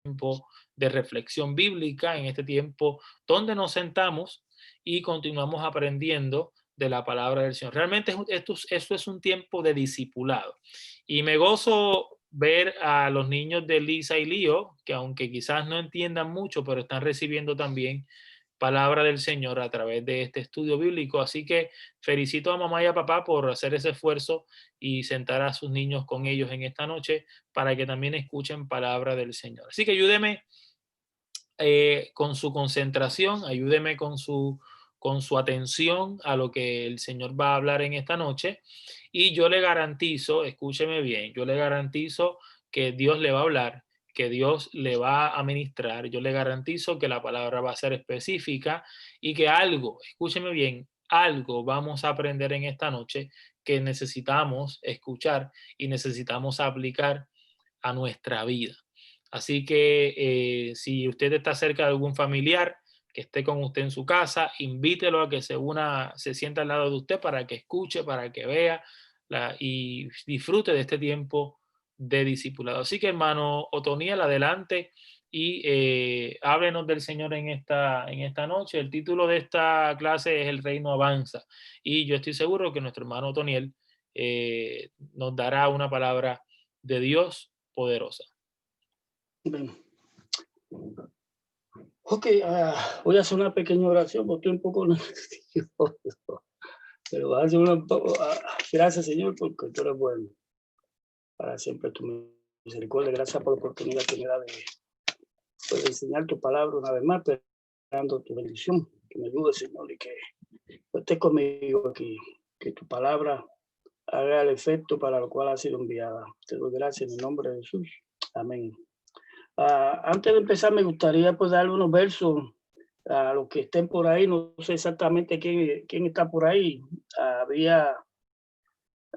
tiempo de reflexión bíblica, en este tiempo donde nos sentamos y continuamos aprendiendo de la palabra del Señor. Realmente esto es un tiempo de discipulado. Y me gozo ver a los niños de Lisa y Lío, que aunque quizás no entiendan mucho, pero están recibiendo también palabra del Señor a través de este estudio bíblico. Así que felicito a mamá y a papá por hacer ese esfuerzo y sentar a sus niños con ellos en esta noche para que también escuchen palabra del Señor. Así que ayúdeme con su concentración, ayúdeme con su atención a lo que el Señor va a hablar en esta noche. Y yo le garantizo, escúcheme bien, yo le garantizo que Dios le va a hablar, que Dios le va a ministrar. Yo le garantizo que la palabra va a ser específica y que algo, escúcheme bien, algo vamos a aprender en esta noche que necesitamos escuchar y necesitamos aplicar a nuestra vida. Así que si usted está cerca de algún familiar que esté con usted en su casa, invítelo a que se sienta al lado de usted para que escuche, para que vea y disfrute de este tiempo de discipulado. Así que hermano Otoniel, adelante y háblenos del Señor en esta noche. El título de esta clase es El Reino Avanza y yo estoy seguro que nuestro hermano Otoniel nos dará una palabra de Dios poderosa. Bien. Ok, voy a hacer una pequeña oración porque estoy un poco nervioso, pero voy a hacer gracias Señor porque tú eres bueno, para siempre tu misericordia. Gracias por la oportunidad que me da de enseñar tu palabra una vez más, esperando tu bendición, que me ayude Señor y que estés conmigo aquí, que tu palabra haga el efecto para el cual ha sido enviada. Te doy gracias en el nombre de Jesús. Amén. Antes de empezar, me gustaría pues dar unos versos a los que estén por ahí. No sé exactamente quién está por ahí.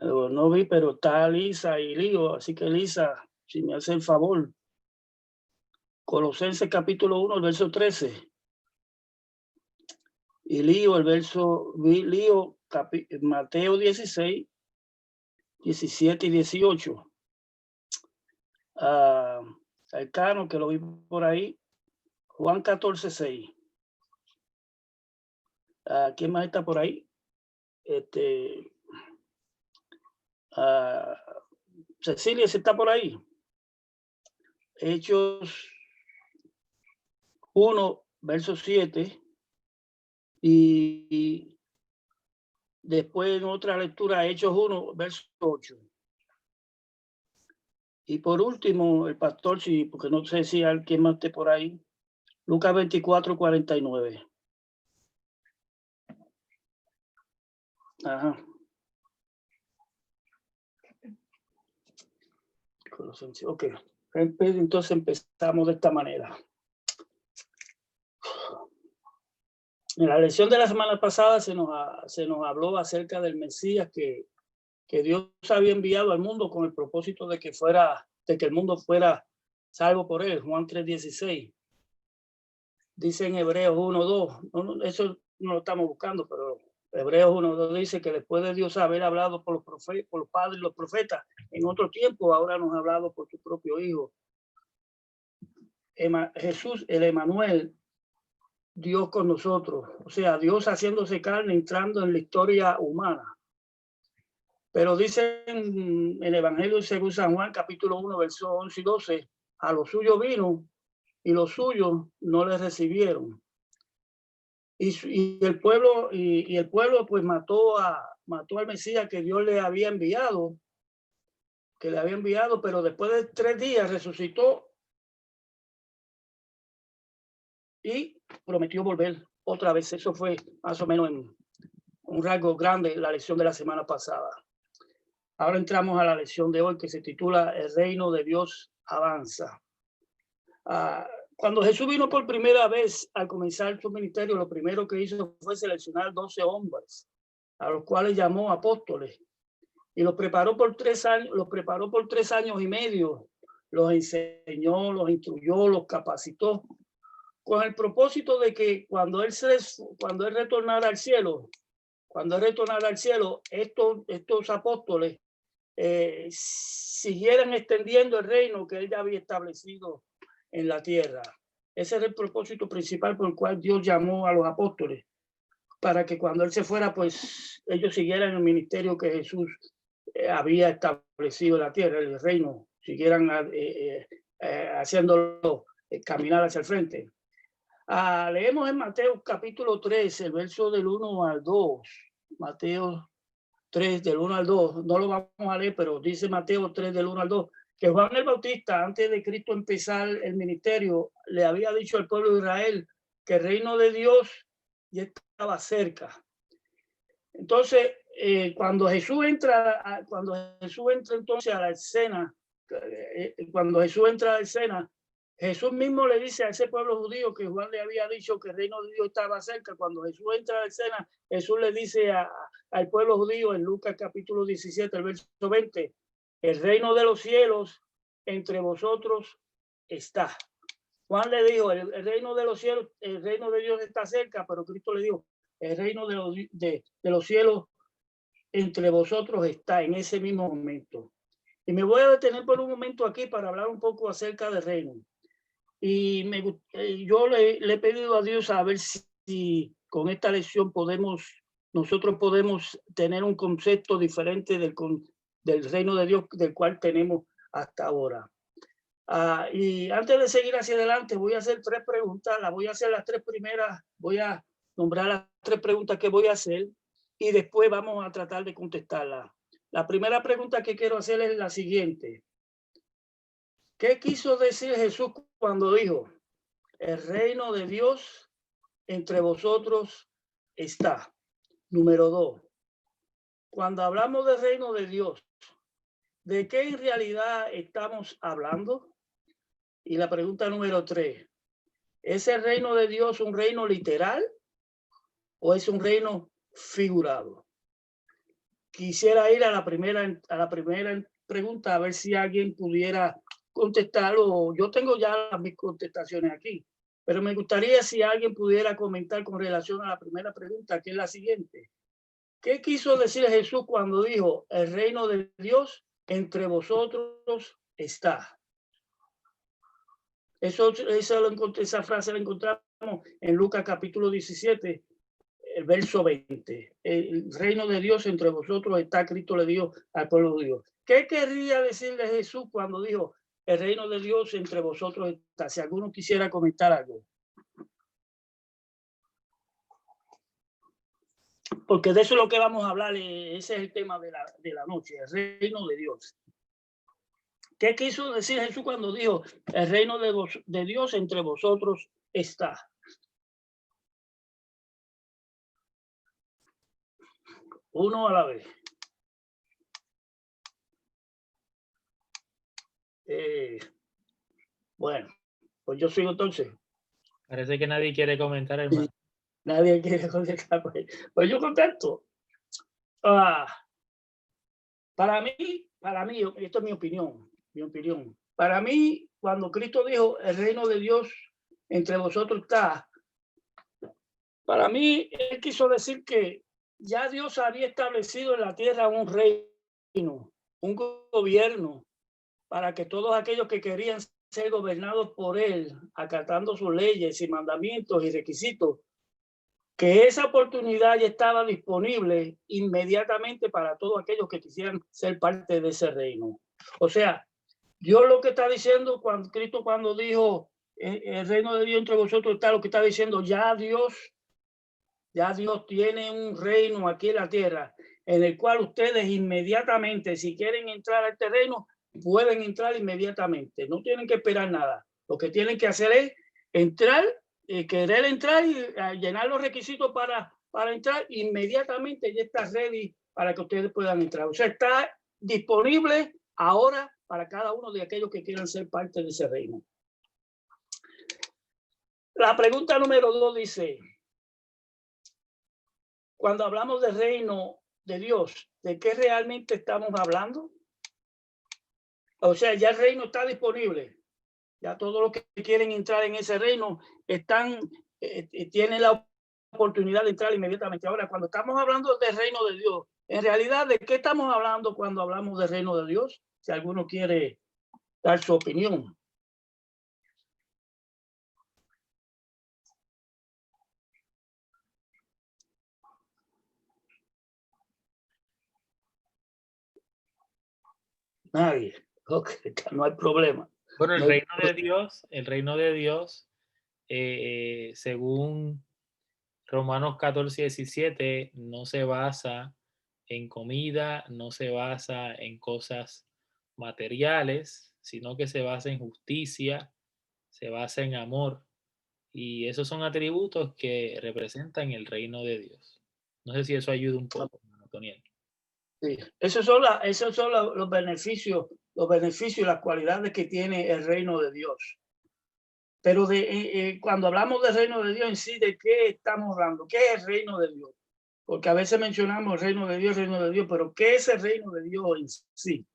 No vi, pero está Lisa y Lío. Así que Lisa, si me hace el favor. Colosenses capítulo 1, el verso 13. Y Lío, Mateo 16, 17 y 18. Alcano, que lo vi por ahí. Juan 14, 6. ¿Quién más está por ahí? Cecilia, ¿se está por ahí? Hechos 1, verso 7. Y después en otra lectura, Hechos 1, verso 8. Y por último, el pastor, sí, porque no sé si alguien más esté por ahí. Lucas 24, 49. Ajá. Ok. Entonces empezamos de esta manera. En la lección de la semana pasada se nos habló acerca del Mesías que Dios había enviado al mundo con el propósito de que el mundo fuera salvo por él. Juan 3:16. Dice en Hebreos 1:2. Eso no lo estamos buscando, pero Hebreos 1:2 dice que después de Dios haber hablado por los padres y los profetas en otro tiempo, ahora nos ha hablado por su propio Hijo. Jesús, el Emmanuel, Dios con nosotros, o sea, Dios haciéndose carne, entrando en la historia humana. Pero dice en el Evangelio según San Juan, capítulo 1, versos 11 y 12, a los suyos vino y los suyos no les recibieron. Y el pueblo pues mató al Mesías que Dios le había enviado, pero después de 3 días resucitó y prometió volver otra vez. Eso fue más o menos en un rasgo grande la lección de la semana pasada. Ahora entramos a la lección de hoy que se titula El reino de Dios avanza. Cuando Jesús vino por primera vez al comenzar su ministerio, lo primero que hizo fue seleccionar 12 hombres, a los cuales llamó apóstoles, y los preparó por 3 años y medio. Los enseñó, los instruyó, los capacitó, con el propósito de que cuando él retornara al cielo, estos apóstoles siguieran extendiendo el reino que él ya había establecido en la tierra. Ese era el propósito principal por el cual Dios llamó a los apóstoles, para que cuando Él se fuera, pues ellos siguieran el ministerio que Jesús había establecido en la tierra, el reino, siguieran haciéndolo caminar hacia el frente. Leemos en Mateo capítulo 3, el verso del 1 al 2. Mateo 3, del 1 al 2. No lo vamos a leer, pero dice Mateo 3, del 1 al 2, que Juan el Bautista, antes de Cristo empezar el ministerio, le había dicho al pueblo de Israel que el reino de Dios ya estaba cerca. Entonces, cuando Jesús entra entonces a la escena, Jesús mismo le dice a ese pueblo judío que Juan le había dicho que el reino de Dios estaba cerca. Cuando Jesús entra a la escena, Jesús le dice al pueblo judío en Lucas capítulo 17, el verso 20, el reino de los cielos entre vosotros está. Juan le dijo, el reino de los cielos, el reino de Dios está cerca, pero Cristo le dijo, el reino de los cielos entre vosotros está en ese mismo momento. Y me voy a detener por un momento aquí para hablar un poco acerca del reino. Y yo le he pedido a Dios a ver si con esta lección nosotros podemos tener un concepto diferente del reino de Dios del cual tenemos hasta ahora. Y antes de seguir hacia adelante, voy a hacer 3 preguntas. Las voy a hacer las 3 primeras. Voy a nombrar las 3 preguntas que voy a hacer y después vamos a tratar de contestarlas. La primera pregunta que quiero hacer es la siguiente. ¿Qué quiso decir Jesús cuando dijo, el reino de Dios entre vosotros está? Número 2. Cuando hablamos del reino de Dios, ¿de qué en realidad estamos hablando? Y la pregunta número 3. ¿Es el reino de Dios un reino literal o es un reino figurado? Quisiera ir a la primera pregunta a ver si alguien pudiera contestarlo. Yo tengo ya mis contestaciones aquí, pero me gustaría si alguien pudiera comentar con relación a la primera pregunta, que es la siguiente. ¿Qué quiso decir Jesús cuando dijo, el reino de Dios entre vosotros está? Esa frase la encontramos en Lucas capítulo 17, el verso 20. El reino de Dios entre vosotros está, Cristo le dijo al pueblo de Dios. ¿Qué querría decirle Jesús cuando dijo, el reino de Dios entre vosotros está? Si alguno quisiera comentar algo. Porque de eso es lo que vamos a hablar, ese es el tema de la noche, el reino de Dios. ¿Qué quiso decir Jesús cuando dijo, el reino de Dios entre vosotros está? Uno a la vez. Bueno, pues yo sigo entonces. Parece que nadie quiere comentar, hermano. Nadie quiere contestar. Pues yo contesto. Para mí, esto es mi opinión. Para mí, cuando Cristo dijo, el reino de Dios entre vosotros está, para mí, Él quiso decir que ya Dios había establecido en la tierra un reino, un gobierno, para que todos aquellos que querían ser gobernados por Él, acatando sus leyes y mandamientos y requisitos, que esa oportunidad ya estaba disponible inmediatamente para todos aquellos que quisieran ser parte de ese reino. O sea, Dios lo que está diciendo, Cristo cuando dijo, el reino de Dios entre vosotros está, lo que está diciendo, ya Dios tiene un reino aquí en la tierra, en el cual ustedes inmediatamente, si quieren entrar a este reino, pueden entrar inmediatamente, no tienen que esperar nada. Lo que tienen que hacer es entrar, querer entrar y llenar los requisitos para entrar, inmediatamente ya está ready para que ustedes puedan entrar. O sea, está disponible ahora para cada uno de aquellos que quieran ser parte de ese reino. La pregunta número 2 dice, cuando hablamos del reino de Dios, ¿de qué realmente estamos hablando? O sea, ya el reino está disponible. Ya todos los que quieren entrar en ese reino tienen la oportunidad de entrar inmediatamente. Ahora, cuando estamos hablando del reino de Dios, en realidad, ¿de qué estamos hablando cuando hablamos del reino de Dios? Si alguno quiere dar su opinión. Nadie. Ok, no hay problema. Bueno, No hay el reino de Dios, según Romanos 14:17, no se basa en comida, no se basa en cosas materiales, sino que se basa en justicia, se basa en amor. Y esos son atributos que representan el reino de Dios. No sé si eso ayuda un poco, Antoniel. Sí. Esos son los beneficios y las cualidades que tiene el reino de Dios. Pero cuando hablamos del reino de Dios en sí, ¿de qué estamos hablando? ¿Qué es el reino de Dios? Porque a veces mencionamos el reino de Dios, pero ¿qué es el reino de Dios en sí?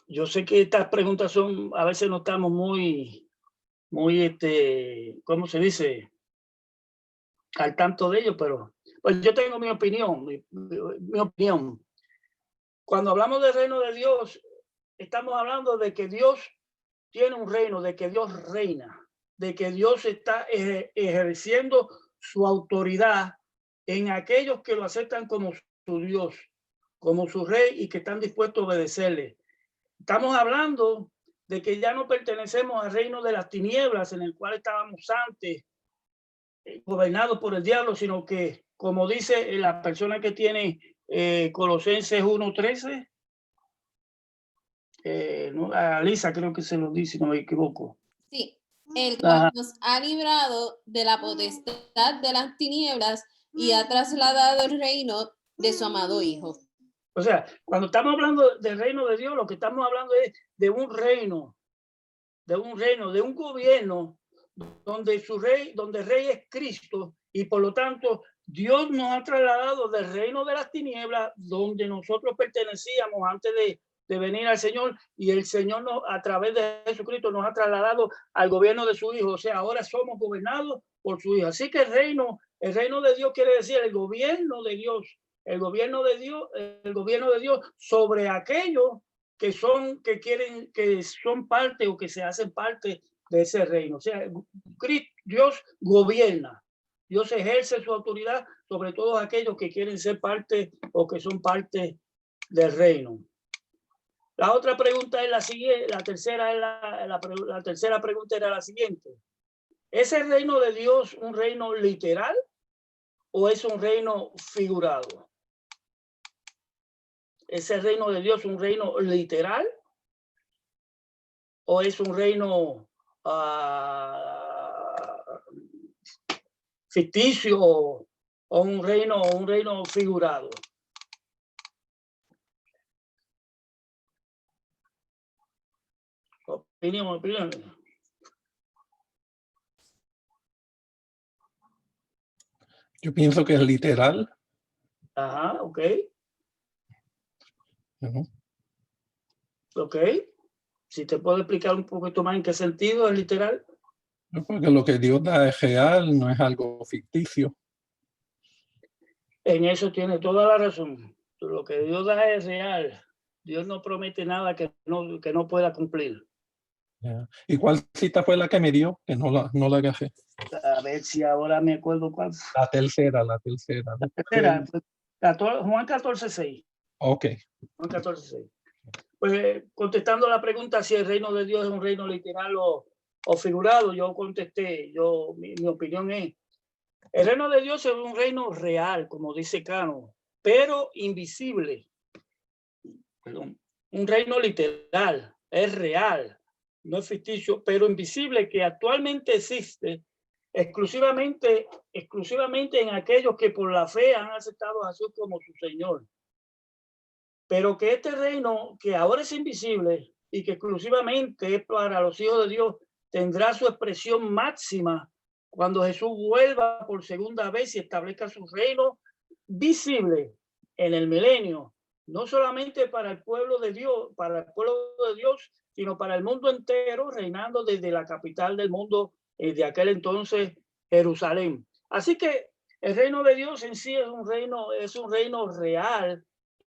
Yo sé que estas preguntas a veces no estamos muy, ¿cómo se dice? Al tanto de ello, pero pues yo tengo mi opinión, mi opinión. Cuando hablamos del reino de Dios, estamos hablando de que Dios tiene un reino, de que Dios reina, de que Dios está ejerciendo su autoridad en aquellos que lo aceptan como su Dios, como su rey y que están dispuestos a obedecerle. Estamos hablando de que ya no pertenecemos al reino de las tinieblas en el cual estábamos antes, gobernados por el diablo, sino que, como dice la persona que tiene Colosenses 1:13, no, Alisa creo que se lo dice, si no me equivoco. Sí, el cual Ajá. nos ha librado de la potestad de las tinieblas y ha trasladado el reino de su amado Hijo. O sea, cuando estamos hablando del reino de Dios, lo que estamos hablando es de un reino, de un gobierno donde el rey es Cristo, y por lo tanto Dios nos ha trasladado del reino de las tinieblas, donde nosotros pertenecíamos antes de venir al Señor, y el Señor a través de Jesucristo nos ha trasladado al gobierno de su Hijo. O sea, ahora somos gobernados por su Hijo. Así que el reino de Dios quiere decir el gobierno de Dios, el gobierno de Dios sobre aquellos que son parte o que se hacen parte de ese reino. O sea, Dios gobierna, Dios ejerce su autoridad sobre todos aquellos que quieren ser parte o que son parte del reino. La otra pregunta es la siguiente, la tercera pregunta era la siguiente: ¿es el reino de Dios un reino literal o es un reino figurado? ¿Es el reino de Dios un reino literal o es un reino ficticio o un reino figurado? Opinión. Yo pienso que es literal. Ajá, ok. ¿No? Ok. Si te puedo explicar un poquito más en qué sentido es literal. Porque lo que Dios da es real, no es algo ficticio. En eso tiene toda la razón. Lo que Dios da es real. Dios no promete nada que no pueda cumplir. Yeah. ¿Y cuál cita fue la que me dio? Que no la agarré. A ver si ahora me acuerdo cuál. La tercera. Era Juan 14:6. Ok. Juan 14:6. Pues contestando la pregunta si el reino de Dios es un reino literal o figurado, yo contesté, mi opinión es: el reino de Dios es un reino real, como dice Cano, pero invisible. Perdón. Un reino literal, es real, no es ficticio, pero invisible, que actualmente existe exclusivamente en aquellos que por la fe han aceptado a Jesús como su Señor. Pero que este reino, que ahora es invisible y que exclusivamente es para los hijos de Dios, tendrá su expresión máxima cuando Jesús vuelva por segunda vez y establezca su reino visible en el milenio, no solamente para el pueblo de Dios, sino para el mundo entero, reinando desde la capital del mundo, de aquel entonces, Jerusalén. Así que el reino de Dios en sí es un reino real,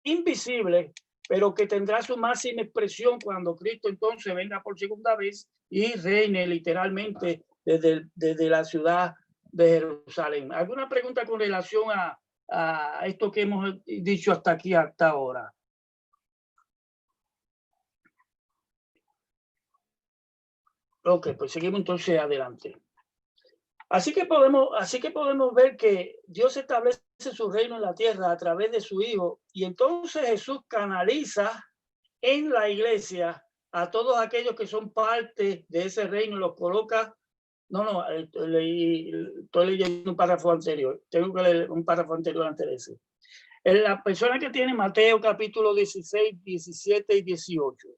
invisible, pero que tendrá su máxima expresión cuando Cristo entonces venga por segunda vez y reine literalmente desde la ciudad de Jerusalén. ¿Alguna pregunta con relación a esto que hemos dicho hasta ahora? Ok, pues seguimos entonces adelante. Así que podemos ver que Dios establece su reino en la tierra a través de su Hijo, y entonces Jesús canaliza en la iglesia a todos aquellos que son parte de ese reino y los coloca. Estoy leyendo un párrafo anterior. Tengo que leer un párrafo anterior antes de ese. La persona que tiene Mateo capítulo 16, 17 y 18.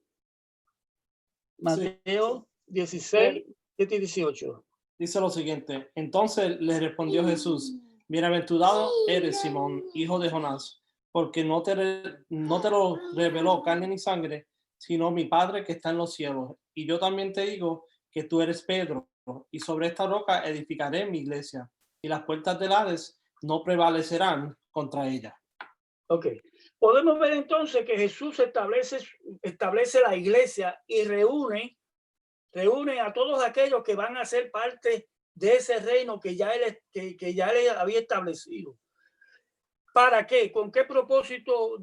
Mateo 16, 17 y 18. Dice lo siguiente: entonces le respondió Jesús: bienaventurado eres, Simón, hijo de Jonás, porque no te lo reveló carne ni sangre, sino mi Padre que está en los cielos. Y yo también te digo que tú eres Pedro, y sobre esta roca edificaré mi iglesia, y las puertas del Hades no prevalecerán contra ella. Ok. Podemos ver entonces que Jesús establece la iglesia y reúne a todos aquellos que van a ser parte de ese reino que ya él había establecido. ¿Para qué? ¿Con qué propósito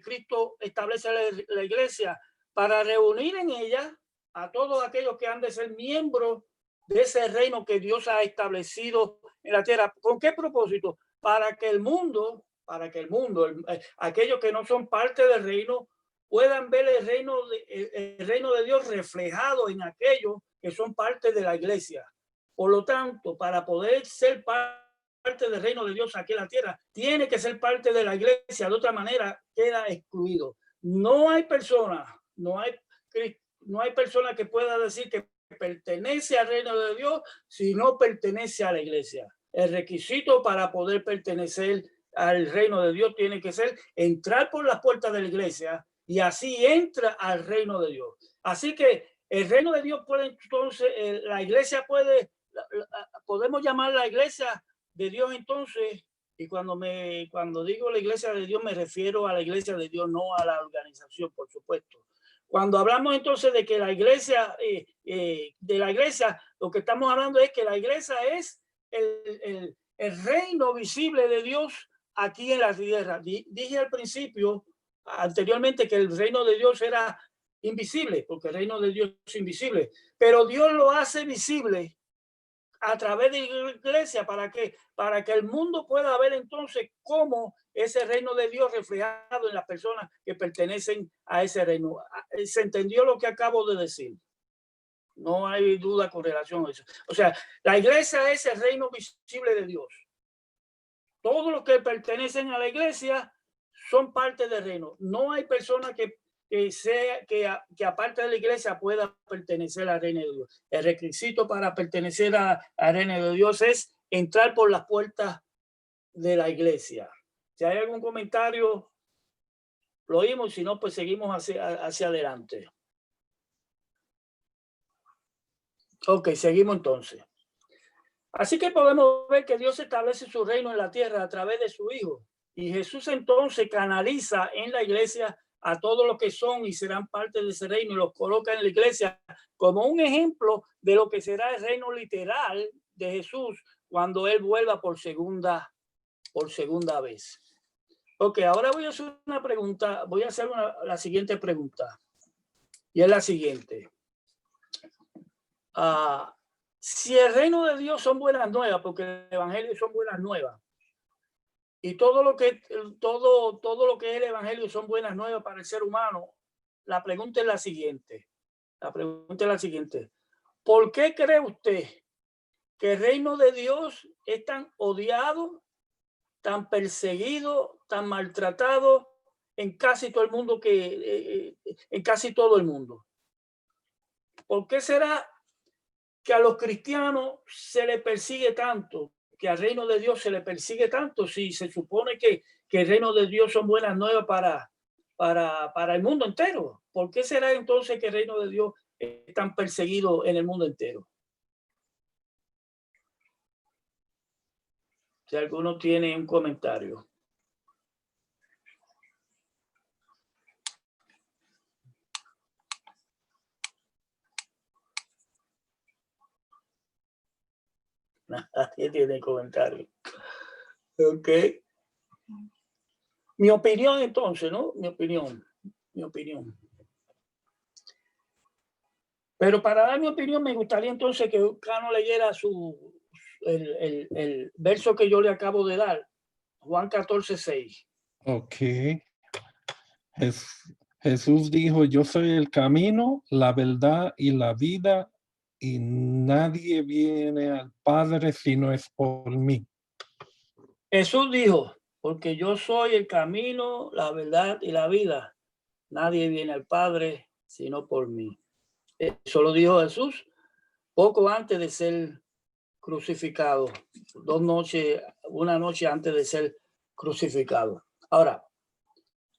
Cristo establece la iglesia? Para reunir en ella a todos aquellos que han de ser miembros de ese reino que Dios ha establecido en la tierra. ¿Con qué propósito? Para que el mundo, aquellos que no son parte del reino, puedan ver el reino de Dios reflejado en aquellos que son parte de la iglesia. Por lo tanto, para poder ser parte del reino de Dios aquí en la tierra, tiene que ser parte de la iglesia, de otra manera queda excluido. No hay persona que pueda decir que pertenece al reino de Dios si no pertenece a la iglesia. El requisito para poder pertenecer al reino de Dios tiene que ser entrar por las puertas de la iglesia, y así entra al reino de Dios. Así que el reino de Dios puede entonces, la iglesia podemos llamar la iglesia de Dios entonces, y cuando digo la iglesia de Dios me refiero a la iglesia de Dios, no a la organización, por supuesto. Cuando hablamos entonces de que la iglesia, lo que estamos hablando es que la iglesia es el reino visible de Dios aquí en la tierra. Dije al principio, anteriormente, que el reino de Dios era invisible, porque el reino de Dios es invisible, pero Dios lo hace visible a través de la iglesia. ¿Para qué? Para que el mundo pueda ver entonces cómo ese reino de Dios reflejado en las personas que pertenecen a ese reino. ¿Se entendió lo que acabo de decir? No hay duda con relación a eso. O sea, la iglesia es el reino visible de Dios. Todos los que pertenecen a la iglesia son parte del reino. No hay persona que aparte de la iglesia pueda pertenecer al reino de Dios. El requisito para pertenecer al reino de Dios es entrar por las puertas de la iglesia. Si hay algún comentario, lo oímos, si no, pues seguimos hacia adelante. Ok, seguimos entonces. Así que podemos ver que Dios establece su reino en la tierra a través de su Hijo. Y Jesús entonces canaliza en la iglesia a todos los que son y serán parte de ese reino, y los coloca en la iglesia como un ejemplo de lo que será el reino literal de Jesús cuando Él vuelva por segunda vez. Ok, ahora voy a hacer una pregunta, la siguiente pregunta, y es la siguiente. Si el reino de Dios son buenas nuevas, porque el evangelio son buenas nuevas, y todo lo que es el evangelio son buenas nuevas para el ser humano, la pregunta es la siguiente. ¿Por qué cree usted que el reino de Dios es tan odiado, tan perseguido, tan maltratado en casi todo el mundo, en casi todo el mundo? ¿Por qué será que a los cristianos se les persigue tanto, que al reino de Dios se le persigue tanto, si se supone que el reino de Dios son buenas nuevas para el mundo entero? ¿Por qué será entonces que el reino de Dios es tan perseguido en el mundo entero? Si alguno tiene un comentario. Nadie tiene comentario. Ok. Mi opinión entonces, ¿no? Mi opinión. Pero para dar mi opinión, me gustaría entonces que Cano leyera el verso que yo le acabo de dar, Juan 14:6. Ok. Jesús dijo, yo soy el camino, la verdad y la vida, y nadie viene al Padre si no es por mí. Jesús dijo, porque yo soy el camino, la verdad y la vida. Nadie viene al Padre sino por mí. Eso lo dijo Jesús poco antes de ser crucificado, una noche antes de ser crucificado. Ahora,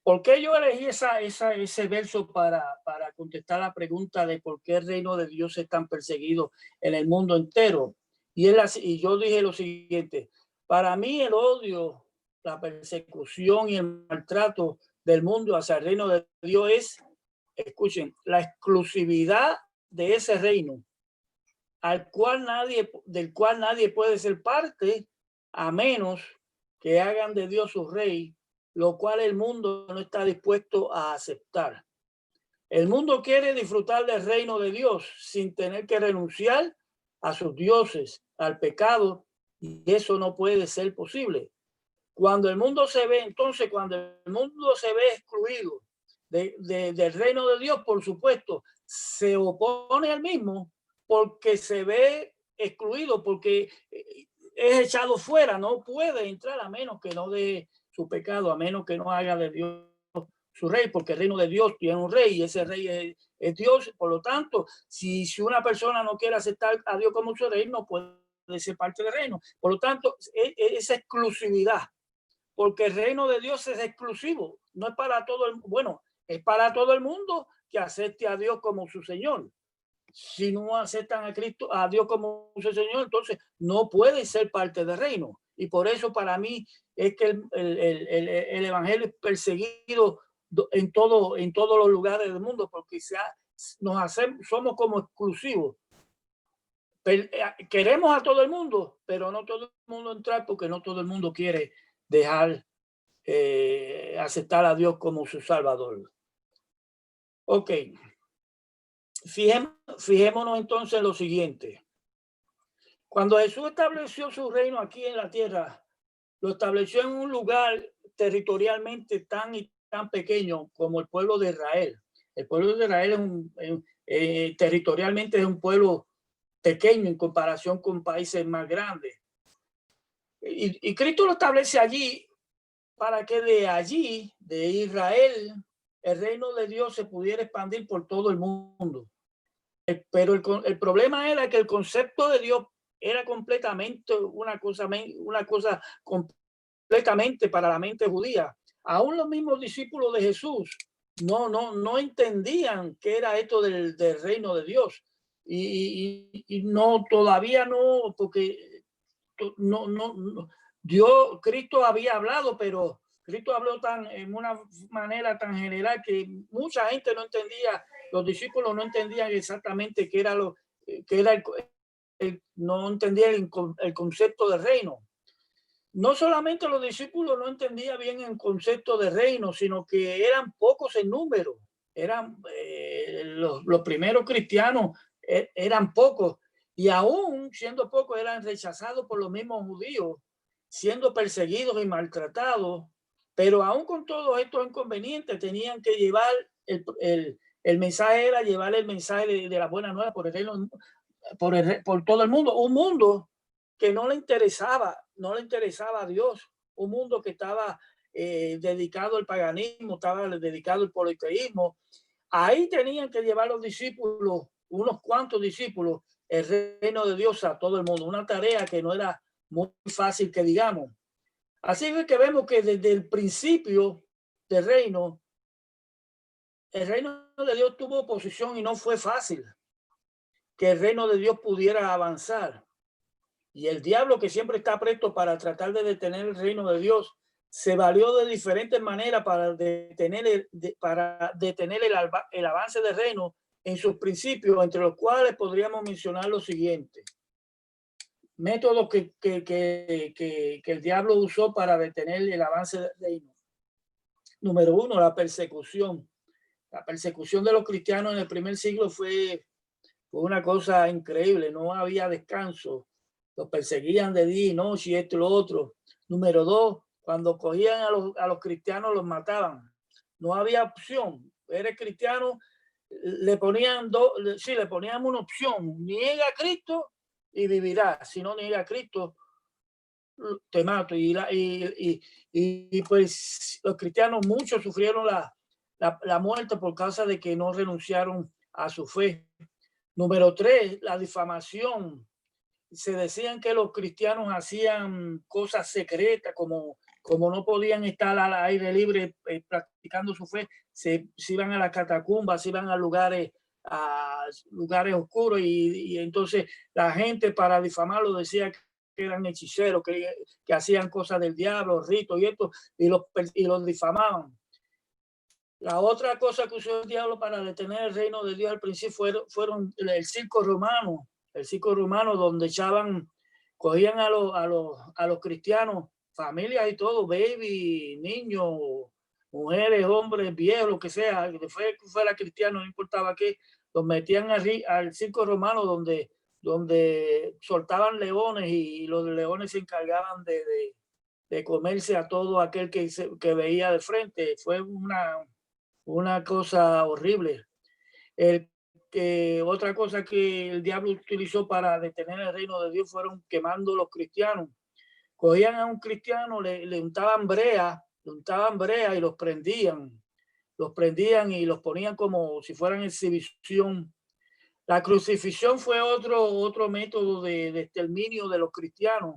¿por qué yo elegí ese verso para contestar la pregunta de por qué el reino de Dios es tan perseguido en el mundo entero? Y yo dije lo siguiente, para mí el odio, la persecución y el maltrato del mundo hacia el reino de Dios es, escuchen, la exclusividad de ese reino, del cual nadie puede ser parte a menos que hagan de Dios su rey, lo cual el mundo no está dispuesto a aceptar. El mundo quiere disfrutar del reino de Dios sin tener que renunciar a sus dioses, al pecado, y eso no puede ser posible. Cuando el mundo se ve excluido del reino de Dios, por supuesto, se opone al mismo porque se ve excluido, porque es echado fuera, no puede entrar a menos que no dé su pecado, a menos que no haga de Dios su rey, porque el reino de Dios tiene un rey y ese rey es Dios. Por lo tanto, si una persona no quiere aceptar a Dios como su rey, no puede ser parte del reino. Por lo tanto, esa exclusividad, porque el reino de Dios es exclusivo, no es para todo el mundo. Bueno, es para todo el mundo que acepte a Dios como su Señor. Si no aceptan a Dios como su Señor, entonces no pueden ser parte del reino. Y por eso para mí es que el evangelio es perseguido en todos los lugares del mundo, porque somos como exclusivos. Queremos a todo el mundo, pero no todo el mundo entrar, porque no todo el mundo quiere dejar aceptar a Dios como su Salvador. Ok. Fijémonos entonces en lo siguiente. Cuando Jesús estableció su reino aquí en la tierra, lo estableció en un lugar territorialmente tan pequeño como el pueblo de Israel. El pueblo de Israel territorialmente es un pueblo pequeño en comparación con países más grandes. Y Cristo lo establece allí para que de allí, de Israel, el reino de Dios se pudiera expandir por todo el mundo. Pero el problema era que el concepto de Dios era completamente una cosa completamente para la mente judía. Aún los mismos discípulos de Jesús no entendían qué era esto del reino de Dios. Y no, todavía no, porque Cristo había hablado, pero Cristo habló en una manera tan general que mucha gente no entendía. Los discípulos no entendían exactamente qué era no entendían el concepto de reino. No solamente los discípulos no entendían bien el concepto de reino, sino que eran pocos en número. Los primeros cristianos eran pocos, y aún siendo pocos eran rechazados por los mismos judíos, siendo perseguidos y maltratados. Pero aún con todos estos inconvenientes tenían que llevar el mensaje, era llevar el mensaje de la buena nueva por el reino, por todo el mundo. Un mundo que no le interesaba a Dios, un mundo que estaba dedicado al paganismo, estaba dedicado al politeísmo. Ahí tenían que llevar los discípulos, unos cuantos discípulos, el reino de Dios a todo el mundo. Una tarea que no era muy fácil, que digamos. Así es que vemos que desde el principio del reino, el reino de Dios tuvo oposición y no fue fácil que el reino de Dios pudiera avanzar. Y el diablo, que siempre está presto para tratar de detener el reino de Dios, se valió de diferentes maneras para detener el avance del reino en sus principios, entre los cuales podríamos mencionar lo siguiente. Métodos que el diablo usó para detener el avance del reino. Número uno, la persecución. La persecución de los cristianos en el primer siglo fue Fue una cosa increíble, no había descanso. Los perseguían de día y noche y esto y lo otro. Número 2, cuando cogían a los cristianos los mataban. No había opción. Eres cristiano, le ponían le ponían una opción. Niega a Cristo y vivirás. Si no niega a Cristo, te mato. Y pues los cristianos muchos sufrieron la muerte por causa de que no renunciaron a su fe. Número 3, la difamación. Se decían que los cristianos hacían cosas secretas, como no podían estar al aire libre practicando su fe, se iban a las catacumbas, se iban a lugares oscuros y entonces la gente, para difamarlo, decía que eran hechiceros, que hacían cosas del diablo, ritos y esto, y los difamaban. La otra cosa que usó el diablo para detener el reino de Dios al principio fueron el circo romano. El circo romano, donde cogían a los cristianos, familias y todo, baby, niños, mujeres, hombres, viejos, lo que sea, que fuera cristiano, no importaba qué, los metían al circo romano, donde soltaban leones y los leones se encargaban de comerse a todo aquel que veía de frente. Fue una cosa horrible. Otra cosa que el diablo utilizó para detener el reino de Dios fueron quemando los cristianos. Cogían a un cristiano, le untaban brea y los prendían y los ponían como si fueran exhibición. La crucifixión fue otro método de exterminio de los cristianos.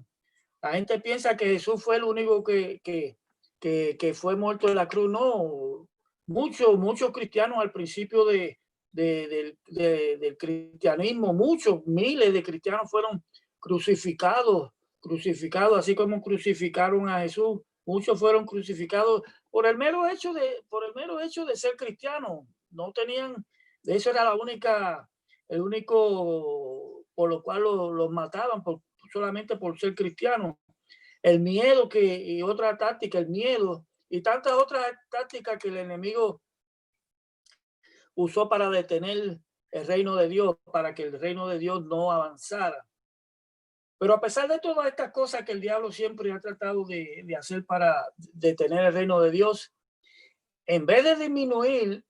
La gente piensa que Jesús fue el único que fue muerto en la cruz. No, muchos cristianos al principio del cristianismo, miles de cristianos fueron crucificados, así como crucificaron a Jesús. Muchos fueron crucificados por el mero hecho de ser cristianos. No tenían, eso era el único por lo cual los mataban, solamente por ser cristianos. El miedo y otra táctica, el miedo y tantas otras tácticas que el enemigo usó para detener el reino de Dios, para que el reino de Dios no avanzara. Pero a pesar de todas estas cosas que el diablo siempre ha tratado de hacer para detener el reino de Dios, en vez de disminuir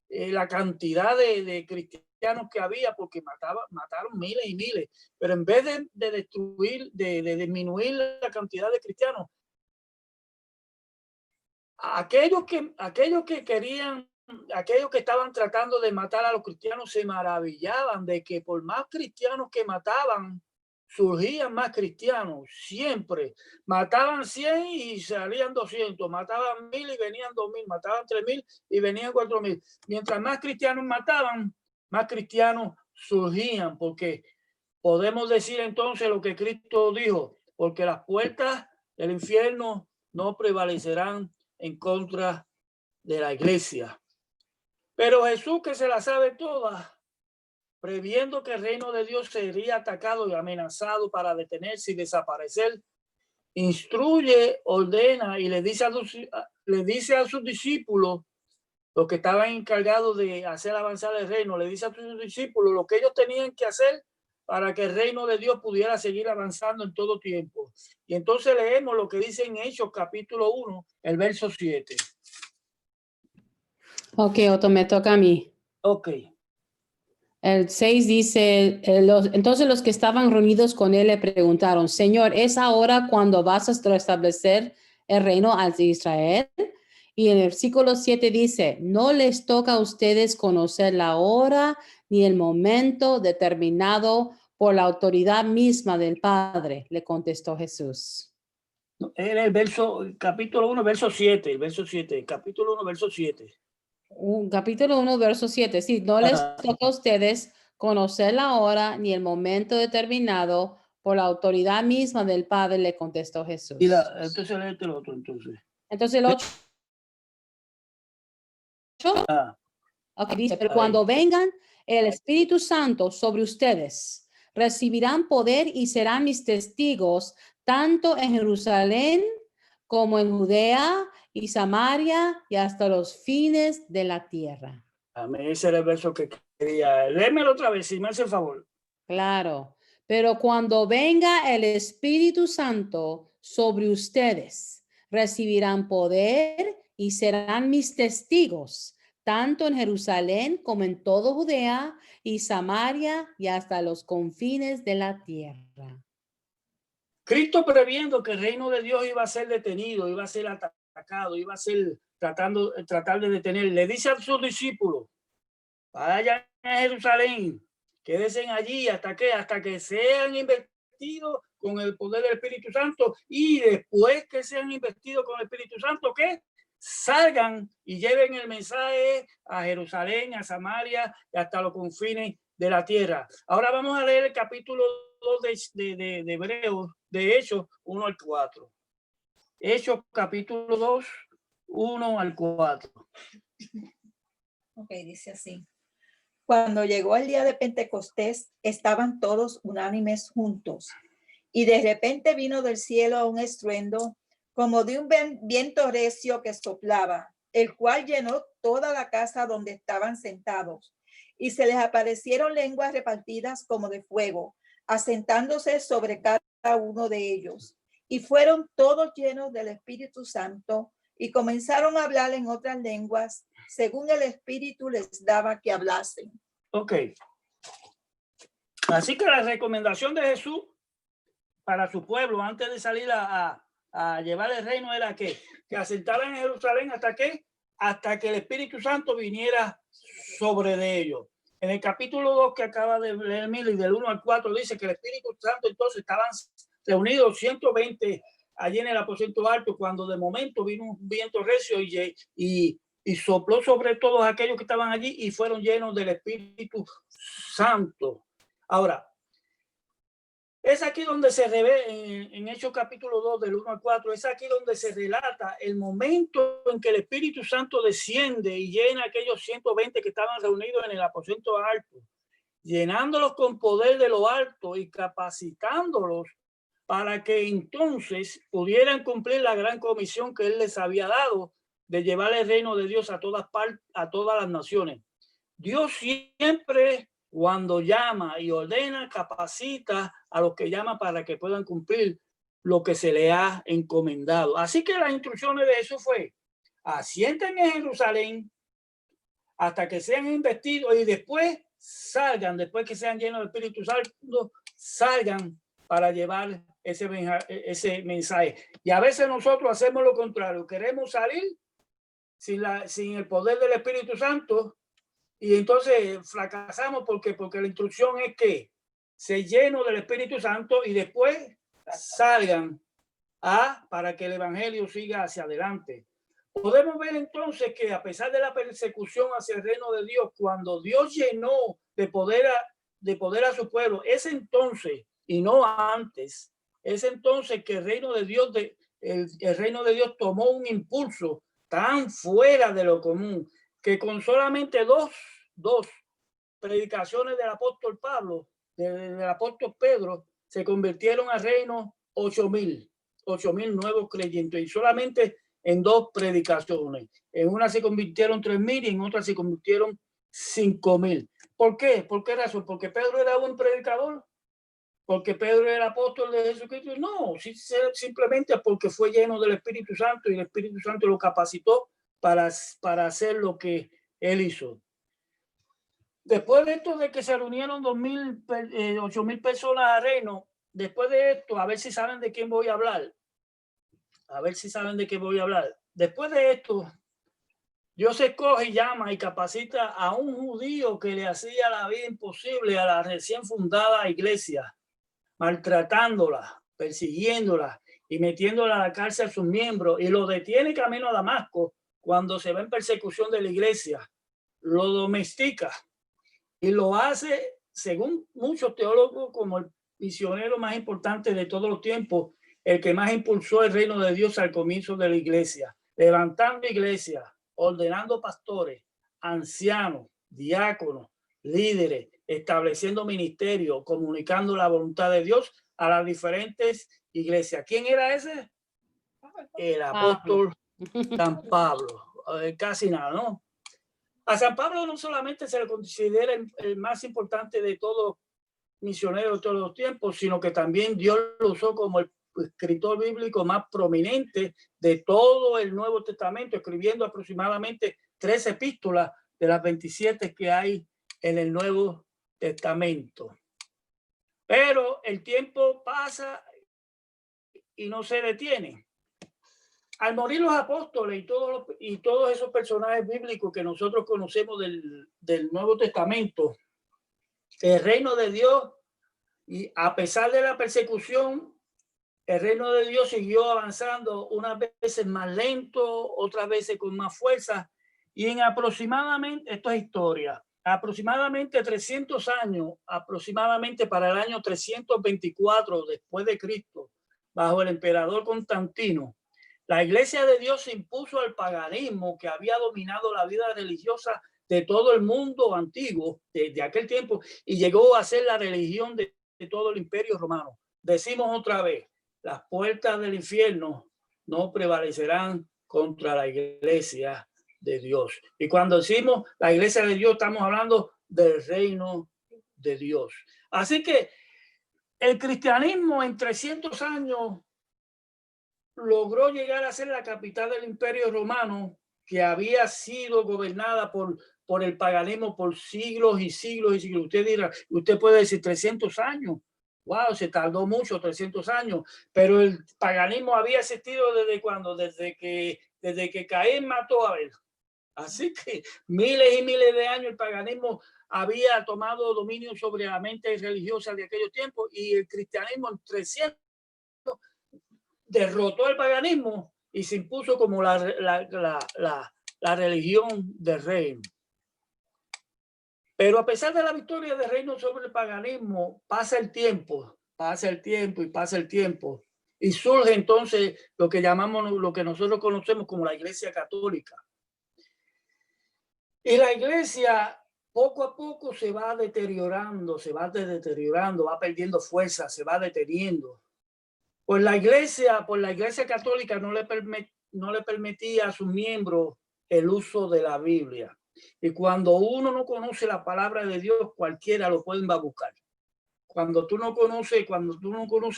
la cantidad de cristianos que había, porque mataron miles y miles, pero en vez de disminuir la cantidad de cristianos, aquellos que estaban tratando de matar a los cristianos se maravillaban de que por más cristianos que mataban, surgían más cristianos. Siempre mataban 100 y salían 200, mataban 1000 y venían 2000, mataban 3000 y venían 4000. Mientras más cristianos mataban, más cristianos surgían, porque podemos decir entonces lo que Cristo dijo, porque las puertas del infierno no prevalecerán en contra de la iglesia. Pero Jesús, que se la sabe toda, previendo que el reino de Dios sería atacado y amenazado para detenerse y desaparecer, instruye, ordena y le dice a sus discípulos, los que estaban encargados de hacer avanzar el reino, le dice a sus discípulos lo que ellos tenían que hacer para que el reino de Dios pudiera seguir avanzando en todo tiempo. Y entonces leemos lo que dice en Hechos capítulo 1, el verso 7. Ok, Otto, me toca a mí. Ok. El 6 dice, entonces los que estaban reunidos con él le preguntaron, Señor, ¿es ahora cuando vas a restablecer el reino al de Israel? Y en el versículo 7 dice, no les toca a ustedes conocer la hora ni el momento determinado por la autoridad misma del Padre, le contestó Jesús. Era el capítulo 1, verso 7, capítulo 1, verso 7. Capítulo 1, verso 7. Sí, no les toca a ustedes conocer la hora ni el momento determinado por la autoridad misma del Padre, le contestó Jesús. Entonces léete el otro, entonces. Entonces el 8. Okay, dice, pero cuando vengan el Espíritu Santo sobre ustedes, recibirán poder y serán mis testigos tanto en Jerusalén como en Judea y Samaria y hasta los fines de la tierra. Amén. Ese era el verso que quería. Léemelo otra vez, si me hace el favor. Claro. Pero cuando venga el Espíritu Santo sobre ustedes, recibirán poder y serán mis testigos, tanto en Jerusalén como en toda Judea y Samaria y hasta los confines de la tierra. Cristo previendo que el reino de Dios iba a ser detenido, iba a ser atacado, iba a ser tratar de detener. Le dice a sus discípulos, vayan a Jerusalén, quédense allí hasta que sean investidos con el poder del Espíritu Santo, y después que sean investidos con el Espíritu Santo, que salgan y lleven el mensaje a Jerusalén, a Samaria y hasta los confines de la tierra. Ahora vamos a leer el capítulo 2 de Hebreos, de Hechos 1 al 4. Hechos capítulo 2, 1 al 4. Ok, dice así. Cuando llegó el día de Pentecostés, estaban todos unánimes juntos. Y de repente vino del cielo un estruendo, como de un viento recio que soplaba, el cual llenó toda la casa donde estaban sentados. Y se les aparecieron lenguas repartidas como de fuego, asentándose sobre cada uno de ellos. Y fueron todos llenos del Espíritu Santo y comenzaron a hablar en otras lenguas, según el Espíritu les daba que hablasen. Ok. Así que la recomendación de Jesús para su pueblo antes de salir a llevar el reino era que asentaran en Jerusalén hasta que el Espíritu Santo viniera sobre de ellos. En el capítulo 2 que acaba de leer Mili, del 1 al 4, dice que el Espíritu Santo entonces estaban reunidos 120 allí en el aposento alto, cuando de momento vino un viento recio y sopló sobre todos aquellos que estaban allí y fueron llenos del Espíritu Santo. Ahora, es aquí donde se ve en Hechos capítulo 2 del 1 al 4, es aquí donde se relata el momento en que el Espíritu Santo desciende y llena a aquellos 120 que estaban reunidos en el aposento alto, llenándolos con poder de lo alto y capacitándolos para que entonces pudieran cumplir la gran comisión que él les había dado de llevar el reino de Dios a todas partes, a todas las naciones. Dios siempre, cuando llama y ordena, capacita a los que llama para que puedan cumplir lo que se le ha encomendado. Así que las instrucciones de Jesús fue: asienten en Jerusalén hasta que sean investidos y después salgan, después que sean llenos del Espíritu Santo, salgan para llevar ese mensaje. Y a veces nosotros hacemos lo contrario, queremos salir sin el poder del Espíritu Santo, y entonces fracasamos porque la instrucción es que se llenen del Espíritu Santo y después salgan para que el evangelio siga hacia adelante. Podemos ver entonces que a pesar de la persecución hacia el reino de Dios, cuando Dios llenó de poder a su pueblo, es entonces y no antes, es entonces que el reino de Dios tomó un impulso tan fuera de lo común, que con solamente dos predicaciones del apóstol Pablo, del apóstol Pedro, se convirtieron al reino 8,000 nuevos creyentes, y solamente en 2 predicaciones. En una se convirtieron 3,000 y en otra se convirtieron 5,000. ¿Por qué? ¿Por qué razón? ¿Porque Pedro era un predicador? ¿Porque Pedro era apóstol de Jesucristo? No, simplemente porque fue lleno del Espíritu Santo y el Espíritu Santo lo capacitó para hacer lo que él hizo. Después de esto, de que se reunieron 8,000 personas al reino, después de esto, a ver si saben de quién voy a hablar. Después de esto, Dios escoge y llama y capacita a un judío que le hacía la vida imposible a la recién fundada iglesia, maltratándola, persiguiéndola y metiéndola a la cárcel a sus miembros, y lo detiene camino a Damasco cuando se ve en persecución de la iglesia. Lo domestica y lo hace, según muchos teólogos, como el misionero más importante de todos los tiempos, el que más impulsó el reino de Dios al comienzo de la iglesia, levantando iglesias, ordenando pastores, ancianos, diáconos, líderes, estableciendo ministerios, comunicando la voluntad de Dios a las diferentes iglesias. ¿Quién era ese? El apóstol San Pablo. Casi nada, ¿no? A San Pablo no solamente se le considera el más importante de todos misioneros de todos los tiempos, sino que también Dios lo usó como el escritor bíblico más prominente de todo el Nuevo Testamento, escribiendo aproximadamente 13 epístolas de las 27 que hay en el Nuevo Testamento. Pero el tiempo pasa y no se detiene. Al morir los apóstoles y todos esos personajes bíblicos que nosotros conocemos del Nuevo Testamento, el reino de Dios, y a pesar de la persecución, el reino de Dios siguió avanzando, unas veces más lento, otras veces con más fuerza, y en aproximadamente, esto es historia, aproximadamente 300 años, aproximadamente para el año 324 después de Cristo, bajo el emperador Constantino, la Iglesia de Dios se impuso al paganismo que había dominado la vida religiosa de todo el mundo antiguo desde aquel tiempo y llegó a ser la religión de todo el Imperio Romano. Decimos otra vez, las puertas del infierno no prevalecerán contra la Iglesia de Dios. Y cuando decimos la Iglesia de Dios, estamos hablando del reino de Dios. Así que el cristianismo en 300 años logró llegar a ser la capital del Imperio Romano, que había sido gobernada por el paganismo por siglos y siglos y siglos. Usted dirá, usted puede decir 300 años. Wow, se tardó mucho, 300 años, pero el paganismo había existido desde cuando, desde que Caín mató a Abel. Así que miles y miles de años el paganismo había tomado dominio sobre la mente religiosa de aquellos tiempos y el cristianismo en 300 derrotó el paganismo y se impuso como la religión del reino. Pero a pesar de la victoria del reino sobre el paganismo, pasa el tiempo y surge entonces lo que llamamos, lo que nosotros conocemos como la Iglesia Católica. Y la Iglesia poco a poco se va deteriorando, va perdiendo fuerza, se va deteniendo. Pues la Iglesia Católica no le permitía a sus miembros el uso de la Biblia. Y cuando uno no conoce la palabra de Dios, cualquiera lo puede buscar. Cuando tú no conoces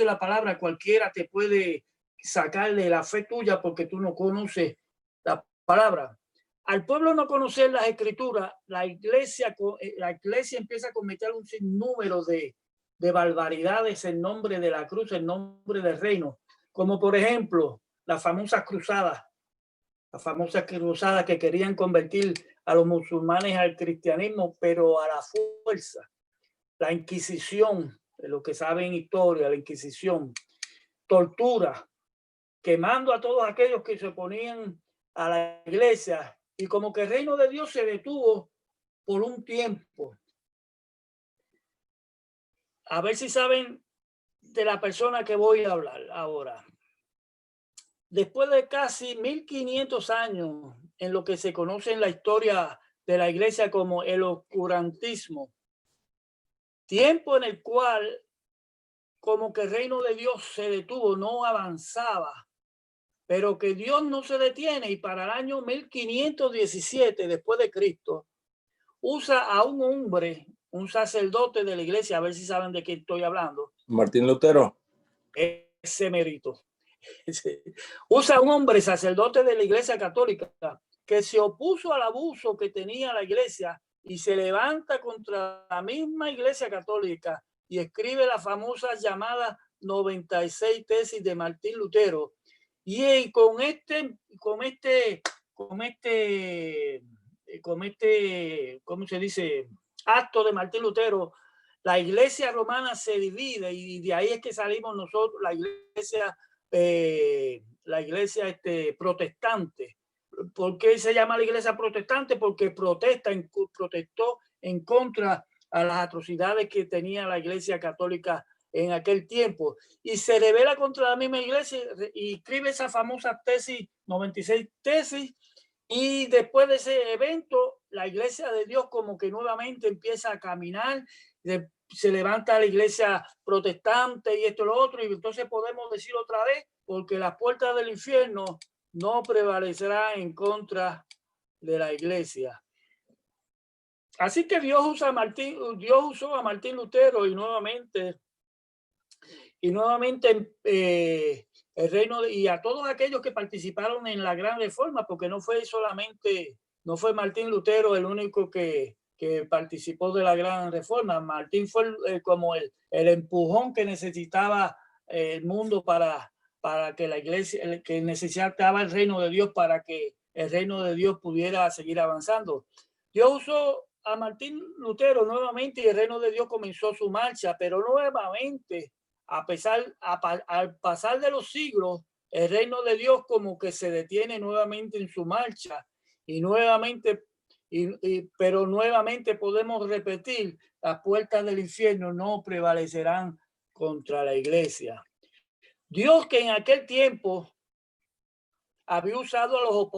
la palabra, cualquiera te puede sacar de la fe tuya porque tú no conoces la palabra. Al pueblo no conocer las escrituras, la iglesia empieza a cometer un sinnúmero de barbaridades en nombre de la cruz, en nombre del reino, como por ejemplo las famosas cruzadas que querían convertir a los musulmanes al cristianismo, pero a la fuerza. La Inquisición, de lo que saben historia, la Inquisición, tortura, quemando a todos aquellos que se oponían a la iglesia, y como que el reino de Dios se detuvo por un tiempo. A ver si saben de la persona que voy a hablar ahora. Después de casi 1500 años en lo que se conoce en la historia de la iglesia como el oscurantismo, tiempo en el cual como que el reino de Dios se detuvo, no avanzaba, pero que Dios no se detiene, y para el año 1517 después de Cristo usa a un hombre, un sacerdote de la iglesia, a ver si saben de qué estoy hablando. Martín Lutero. Ese mérito. Usa a un hombre, sacerdote de la Iglesia Católica, que se opuso al abuso que tenía la iglesia y se levanta contra la misma Iglesia Católica y escribe la famosa llamada 96 tesis de Martín Lutero. Y con este, ¿cómo se dice? Acto de Martín Lutero, la iglesia romana se divide, y de ahí es que salimos nosotros, la iglesia protestante. ¿Por qué se llama la iglesia protestante? Porque protestó en contra a las atrocidades que tenía la iglesia católica en aquel tiempo, y se rebela contra la misma iglesia y escribe esa famosa tesis, 96 tesis. Y después de ese evento, la iglesia de Dios como que nuevamente empieza a caminar, se levanta la iglesia protestante y esto y lo otro, y entonces podemos decir otra vez, porque las puertas del infierno no prevalecerán en contra de la iglesia. Así que Dios usó a Martín Lutero y nuevamente el reino y a todos aquellos que participaron en la Gran Reforma, porque no fue Martín Lutero el único que participó de la Gran Reforma. Martín fue como el empujón que necesitaba el mundo para que la iglesia, que necesitaba el reino de Dios para que el reino de Dios pudiera seguir avanzando. Dios usó a Martín Lutero nuevamente y el reino de Dios comenzó su marcha, pero nuevamente, al pasar de los siglos, el reino de Dios como que se detiene nuevamente en su marcha y nuevamente, pero nuevamente podemos repetir, las puertas del infierno no prevalecerán contra la iglesia. Dios, que en aquel tiempo había usado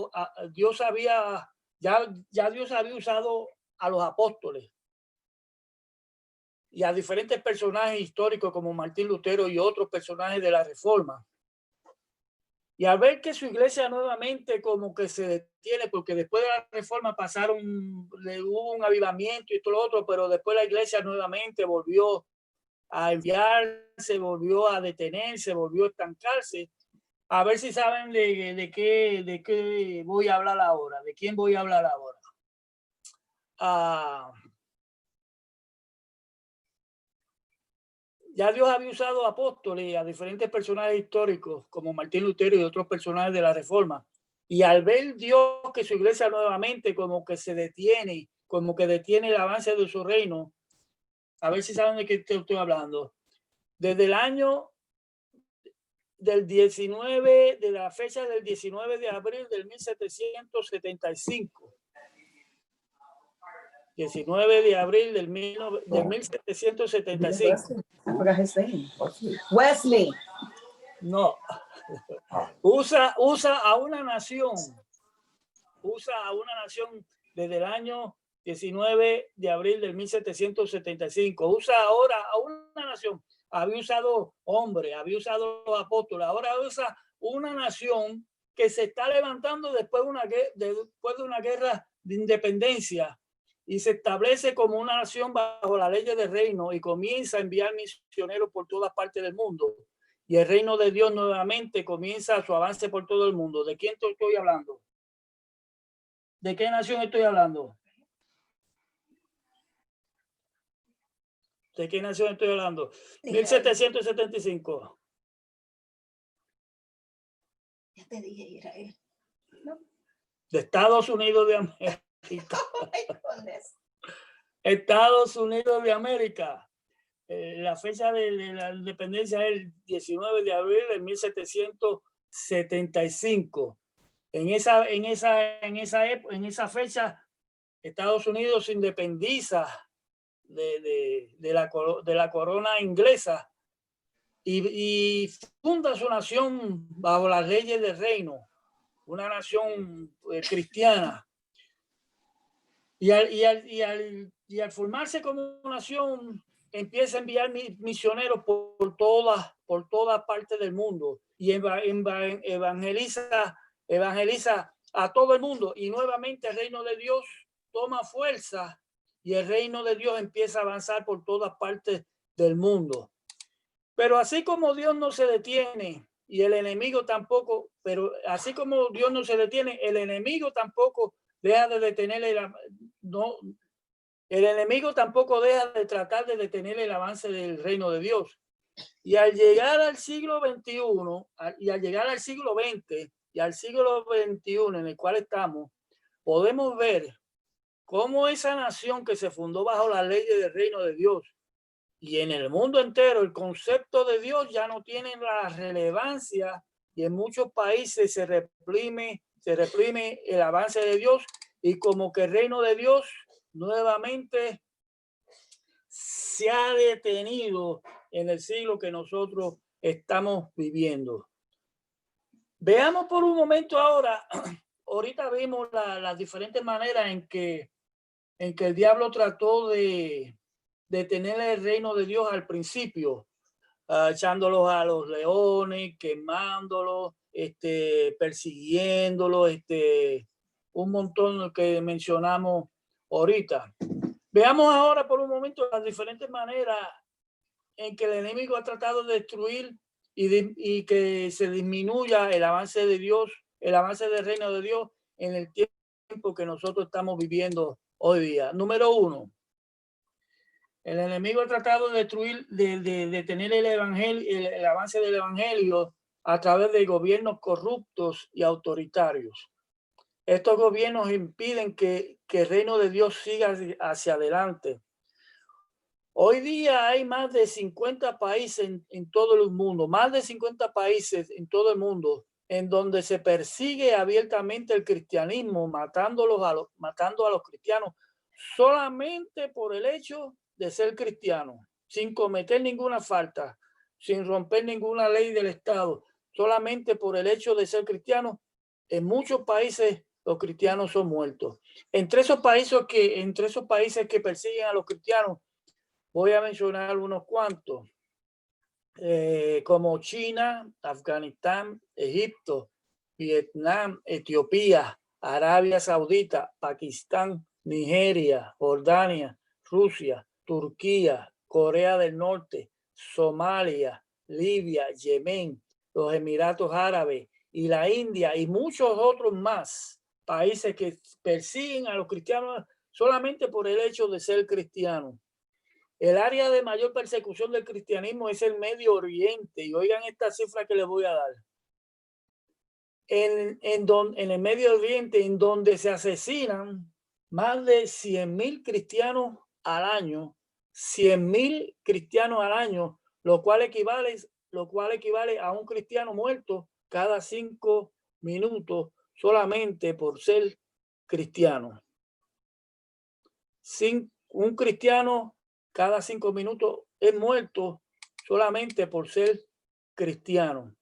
Dios había usado a los apóstoles y a diferentes personajes históricos como Martín Lutero y otros personajes de la Reforma. Y al ver que su iglesia nuevamente como que se detiene, porque después de la Reforma hubo un avivamiento y todo lo otro, pero después la iglesia nuevamente volvió a enviarse, volvió a detenerse, volvió a estancarse. A ver si saben de qué voy a hablar ahora, de quién voy a hablar ahora. Ya Dios había usado apóstoles a diferentes personajes históricos como Martín Lutero y otros personajes de la Reforma. Y al ver Dios que su iglesia nuevamente como que se detiene, como que detiene el avance de su reino, a ver si saben de qué estoy hablando. Desde el año del 19, de la fecha del 19 de abril del 1775. 19 de abril del 1775. Wesley. No. Usa a una nación. Desde el año 19 de abril del 1775. Usa ahora a una nación. Había usado hombres, había usado apóstoles. Ahora usa una nación que se está levantando después de una guerra de independencia y se establece como una nación bajo la ley del reino y comienza a enviar misioneros por todas partes del mundo. Y el reino de Dios nuevamente comienza su avance por todo el mundo. ¿De quién estoy hablando? ¿De qué nación estoy hablando? ¿De qué nación estoy hablando? 1775. Ya te dije, Israel. ¿No? De Estados Unidos de América. Estados Unidos de América. La fecha de la independencia es el 19 de abril de 1775. En esa fecha, Estados Unidos se independiza de la corona inglesa y funda su nación bajo las leyes del reino, una nación cristiana. Y al formarse como nación, empieza a enviar misioneros por todas partes del mundo y evangeliza a todo el mundo. Y nuevamente el reino de Dios toma fuerza y el reino de Dios empieza a avanzar por todas partes del mundo. Pero así como Dios no se detiene y el enemigo tampoco, el enemigo tampoco deja de detenerle el enemigo tampoco deja de tratar de detener el avance del reino de Dios. Y al llegar al siglo XXI y al llegar al siglo XX y al siglo XXI en el cual estamos, podemos ver cómo esa nación que se fundó bajo las leyes del reino de Dios y en el mundo entero el concepto de Dios ya no tiene la relevancia y en muchos países se reprime el avance de Dios y como que el reino de Dios nuevamente se ha detenido en el siglo que nosotros estamos viviendo. Veamos por un momento ahorita vimos las diferentes maneras en que el diablo trató de detener el reino de Dios al principio, echándolos a los leones, quemándolos, persiguiéndolos, un montón que mencionamos ahorita. Veamos ahora por un momento las diferentes maneras en que el enemigo ha tratado de destruir y que se disminuya el avance de Dios, el avance del reino de Dios en el tiempo que nosotros estamos viviendo hoy día. Número uno, el enemigo ha tratado de destruir, de detener el evangelio, el avance del evangelio a través de gobiernos corruptos y autoritarios. Estos gobiernos impiden que el reino de Dios siga hacia adelante. Hoy día hay más de 50 países en todo el mundo, más de 50 países en todo el mundo, en donde se persigue abiertamente el cristianismo, matando a los cristianos solamente por el hecho de ser cristiano, sin cometer ninguna falta, sin romper ninguna ley del Estado, solamente por el hecho de ser cristiano. En muchos países los cristianos son muertos. Entre esos países que persiguen a los cristianos, voy a mencionar unos cuantos, como China, Afganistán, Egipto, Vietnam, Etiopía, Arabia Saudita, Pakistán, Nigeria, Jordania, Rusia, Turquía, Corea del Norte, Somalia, Libia, Yemen, los Emiratos Árabes y la India y muchos otros más países que persiguen a los cristianos solamente por el hecho de ser cristianos. El área de mayor persecución del cristianismo es el Medio Oriente. Y oigan esta cifra que les voy a dar. En el Medio Oriente, en donde se asesinan más de 100,000 cristianos al año, 100,000 cristianos al año, lo cual equivale a un cristiano muerto cada 5 minutos solamente por ser cristiano. Un cristiano cada 5 minutos es muerto solamente por ser cristiano.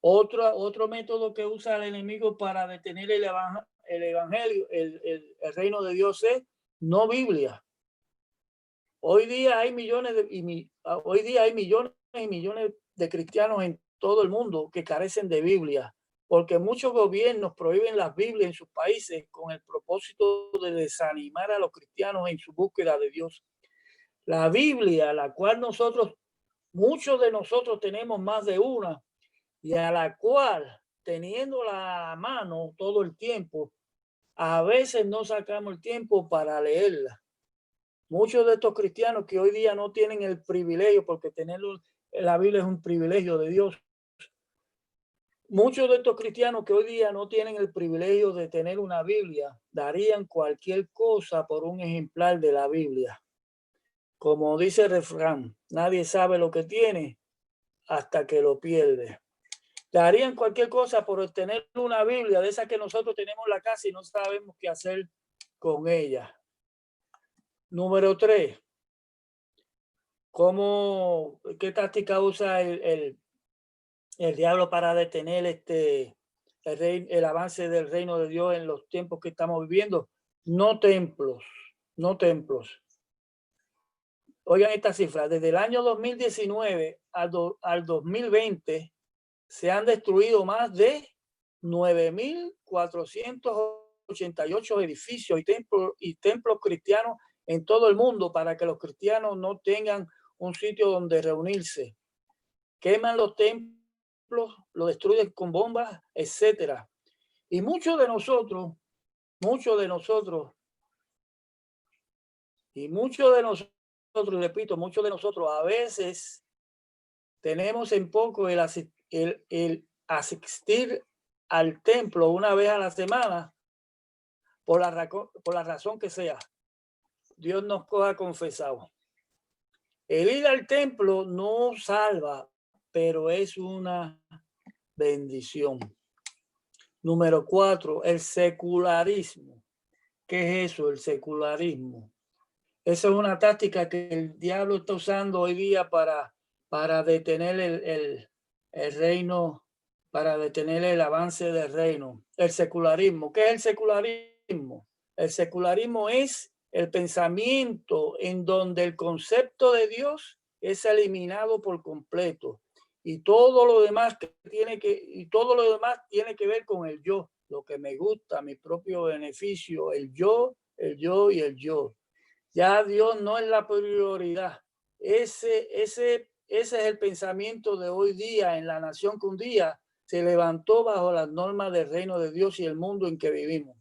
Otro método que usa el enemigo para detener el evangelio, el reino de Dios, es no Biblia. Hoy día hay millones y millones de cristianos en todo el mundo que carecen de Biblia, porque muchos gobiernos prohíben las Biblias en sus países con el propósito de desanimar a los cristianos en su búsqueda de Dios. La Biblia, la cual muchos de nosotros tenemos más de una, y a la cual, teniéndola a mano todo el tiempo, a veces no sacamos el tiempo para leerla. Muchos de estos cristianos que hoy día no tienen el privilegio, porque tener la Biblia es un privilegio de Dios. Muchos de estos cristianos que hoy día no tienen el privilegio de tener una Biblia, darían cualquier cosa por un ejemplar de la Biblia. Como dice el refrán, nadie sabe lo que tiene hasta que lo pierde. Darían cualquier cosa por tener una Biblia de esa que nosotros tenemos en la casa y no sabemos qué hacer con ella. Número 3. ¿Qué táctica usa el diablo para detener el avance del reino de Dios en los tiempos que estamos viviendo? No templos. Oigan esta cifra, desde el año 2019 al 2020 se han destruido más de 9,488 edificios y templos cristianos en todo el mundo para que los cristianos no tengan un sitio donde reunirse. Queman los templos, lo destruyen con bombas, etcétera. Y muchos de nosotros a veces tenemos en poco el asistir al templo una vez a la semana por la razón que sea. Dios nos coja confesado. El ir al templo no salva, pero es una bendición. Número 4, el secularismo. ¿Qué es eso, el secularismo? Esa es una táctica que el diablo está usando hoy día para detener el reino, para detener el avance del reino. El secularismo. ¿Qué es el secularismo? El secularismo es el pensamiento en donde el concepto de Dios es eliminado por completo y todo lo demás tiene que ver con el yo, lo que me gusta, mi propio beneficio, el yo y el yo. Ya Dios no es la prioridad. Ese es el pensamiento de hoy día en la nación que un día se levantó bajo las normas del reino de Dios y el mundo en que vivimos.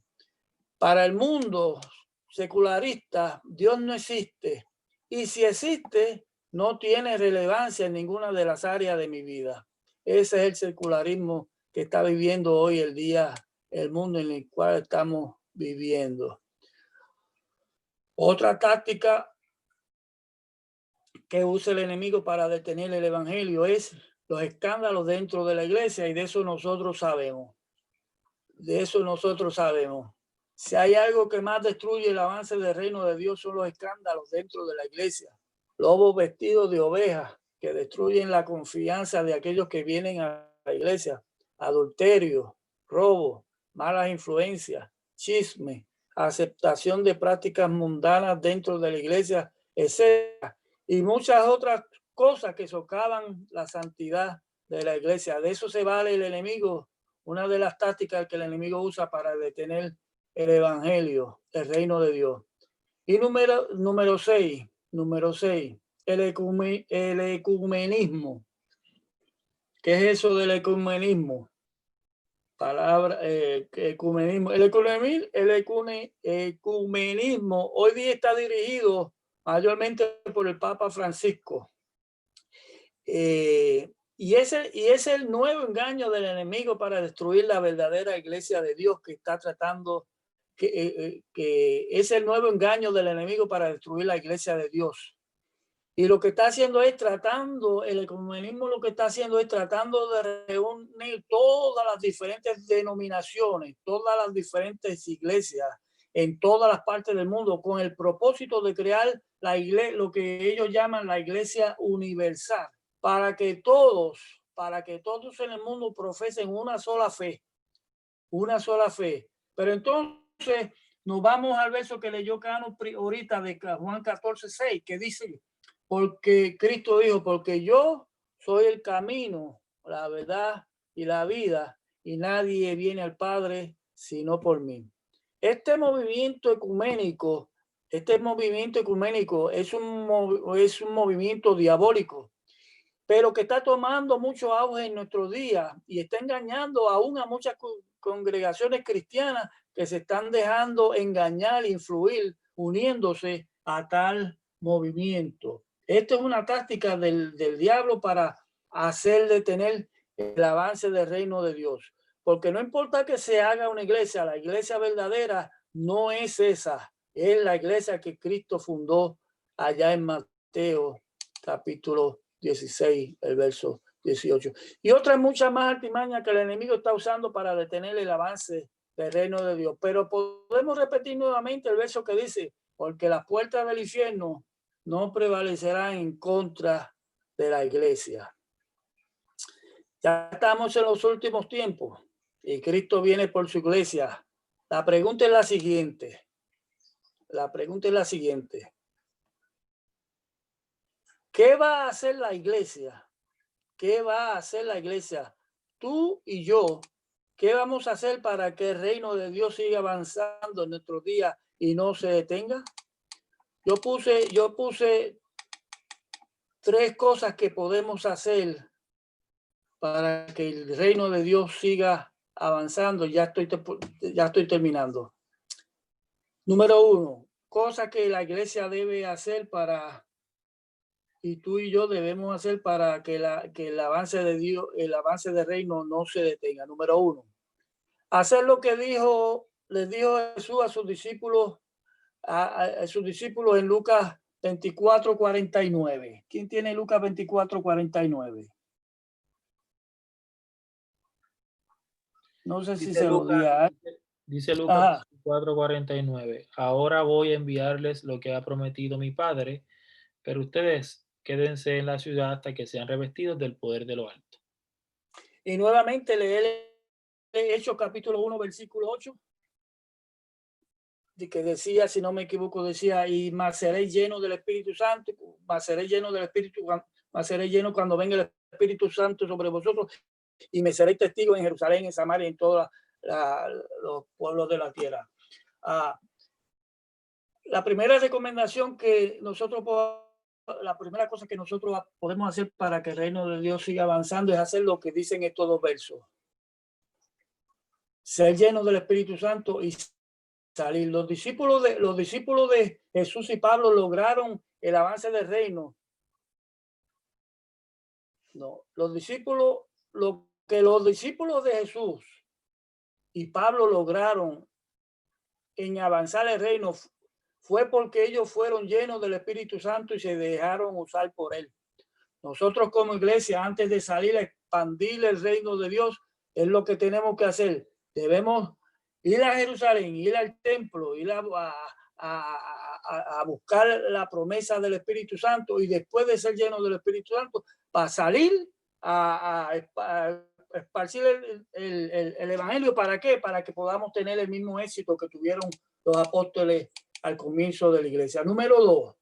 Para el mundo secularista, Dios no existe. Y si existe, no tiene relevancia en ninguna de las áreas de mi vida. Ese es el secularismo que está viviendo hoy el día, el mundo en el cual estamos viviendo. Otra táctica que usa el enemigo para detener el evangelio es los escándalos dentro de la iglesia, y de eso nosotros sabemos. De eso nosotros sabemos. Si hay algo que más destruye el avance del reino de Dios son los escándalos dentro de la iglesia. Lobos vestidos de ovejas que destruyen la confianza de aquellos que vienen a la iglesia. Adulterio, robo, malas influencias, chisme, aceptación de prácticas mundanas dentro de la iglesia, etc. Y muchas otras cosas que socavan la santidad de la iglesia. De eso se vale el enemigo. Una de las tácticas que el enemigo usa para detener el evangelio, el reino de Dios. Y número 6, el ecumenismo. ¿Qué es eso del ecumenismo? Palabra, ecumenismo. El ecumenismo hoy día está dirigido mayormente por el Papa Francisco. Y es el nuevo engaño del enemigo para destruir la verdadera iglesia de Dios que está tratando, que es el nuevo engaño del enemigo para destruir la iglesia de Dios. Y lo que está haciendo es el ecumenismo lo que está haciendo es tratando de reunir todas las diferentes denominaciones, todas las diferentes iglesias en todas las partes del mundo con el propósito de crear la iglesia, lo que ellos llaman la iglesia universal, para que todos en el mundo profesen una sola fe. Pero entonces nos vamos al verso que leyó Cano ahorita de Juan 14:6, que dice, porque Cristo dijo, porque yo soy el camino, la verdad y la vida, y nadie viene al Padre sino por mí. Este movimiento ecuménico es un movimiento diabólico, pero que está tomando mucho auge en nuestros días y está engañando aún a muchas congregaciones cristianas que se están dejando engañar, influir, uniéndose a tal movimiento. Esto es una táctica del diablo para hacer detener el avance del reino de Dios. Porque no importa que se haga una iglesia, la iglesia verdadera no es esa, es la iglesia que Cristo fundó allá en Mateo capítulo 16, el verso 18. Y otras muchas más artimañas que el enemigo está usando para detener el avance del reino de Dios. Pero podemos repetir nuevamente el verso que dice, porque las puertas del infierno no prevalecerán en contra de la iglesia. Ya estamos en los últimos tiempos y Cristo viene por su iglesia. La pregunta es la siguiente. ¿Qué va a hacer la iglesia? ¿Qué va a hacer la iglesia? Tú y yo, ¿qué vamos a hacer para que el reino de Dios siga avanzando en nuestros días y no se detenga? Yo puse 3 cosas que podemos hacer para que el reino de Dios siga avanzando. Ya estoy terminando. Número 1, cosas que la iglesia debe hacer y tú y yo debemos hacer para que el avance de Dios, el avance del reino no se detenga. Número 1, hacer lo que les dijo Jesús a sus discípulos, en Lucas 24:49. ¿Quién tiene Lucas 24:49? No sé si se lo diga. Dice Lucas 4:49. Ahora voy a enviarles lo que ha prometido mi Padre, pero ustedes quédense en la ciudad hasta que sean revestidos del poder de lo alto. Y nuevamente leer Hechos capítulo 1, versículo 8, de que decía, si no me equivoco, decía, y más seréis llenos del Espíritu Santo, más seréis llenos cuando venga el Espíritu Santo sobre vosotros, y me seréis testigos en Jerusalén, en Samaria, en todos los pueblos de la tierra. la primera recomendación que nosotros, la primera cosa que nosotros podemos hacer para que el reino de Dios siga avanzando es hacer lo que dicen estos dos versos. Ser llenos del Espíritu Santo y salir. Los discípulos de Jesús y Pablo lograron el avance del reino. No, lo que los discípulos de Jesús y Pablo lograron en avanzar el reino fue porque ellos fueron llenos del Espíritu Santo y se dejaron usar por él. Nosotros como iglesia, antes de salir a expandir el reino de Dios, es lo que tenemos que hacer. Debemos ir a Jerusalén, ir al templo, ir a buscar la promesa del Espíritu Santo y después de ser llenos del Espíritu Santo, para salir a esparcir el Evangelio. ¿Para qué? Para que podamos tener el mismo éxito que tuvieron los apóstoles al comienzo de la iglesia. Número 2,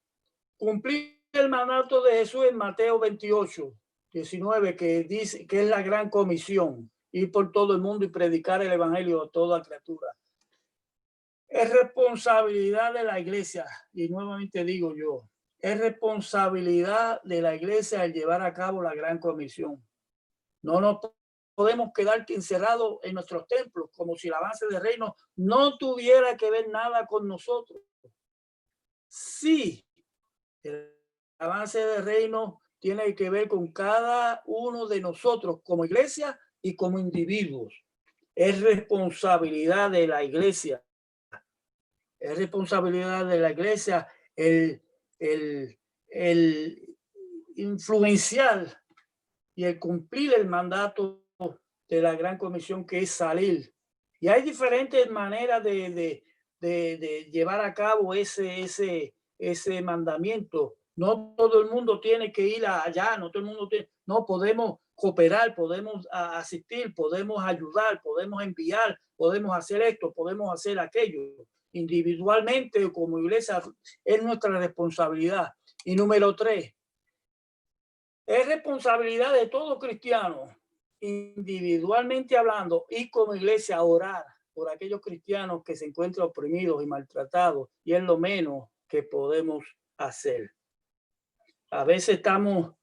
cumplir el mandato de Jesús en Mateo 28, 19, que dice que es la gran comisión, ir por todo el mundo y predicar el Evangelio a toda criatura. Es responsabilidad de la iglesia, y nuevamente digo yo, es responsabilidad de la iglesia el llevar a cabo la gran comisión. No nos podemos quedar encerrados en nuestros templos como si el avance del reino no tuviera que ver nada con nosotros. Sí, el avance del reino tiene que ver con cada uno de nosotros como iglesia y como individuos. Es responsabilidad de la iglesia. Es responsabilidad de la iglesia el influenciar y el cumplir el mandato de la gran comisión, que es salir. Y hay diferentes maneras de llevar a cabo ese mandamiento. No todo el mundo tiene que ir allá, no todo el mundo tiene, no, podemos cooperar, podemos asistir, podemos ayudar, podemos enviar, podemos hacer esto, podemos hacer aquello. Individualmente como iglesia es nuestra responsabilidad. Y número 3, es responsabilidad de todo cristiano, individualmente hablando y como iglesia, orar por aquellos cristianos que se encuentran oprimidos y maltratados, y es lo menos que podemos hacer. A veces estamos,